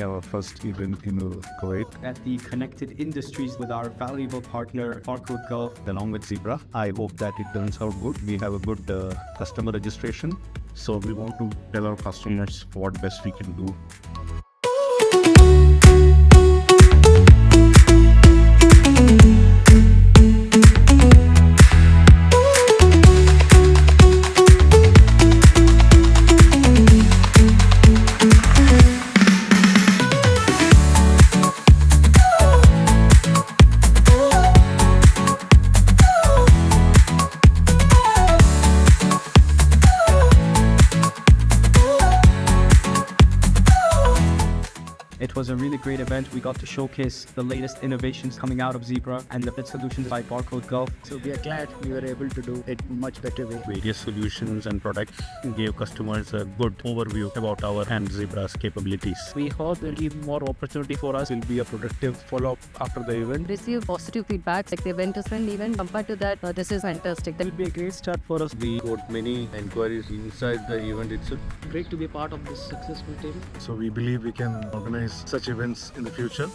Our first event in Kuwait. At the Connected Industries with our valuable partner, Barcode Gulf. Along with Zebra, I hope that it turns out good. We have a good customer registration. So we want to tell our customers what best we can do. It was a really great event. We got to showcase the latest innovations coming out of Zebra and the solutions by Barcode Gulf. So we are glad we were able to do it much better way. Various solutions and products gave customers a good overview about our and Zebra's capabilities. We hope there will be more opportunity for us. It will be a productive follow-up after the event. Receive positive feedback, like the event is friendly even compared to that, this is fantastic. That will be a great start for us. We got many inquiries inside the event itself. Great to be a part of this successful team. So we believe we can organize such events in the future.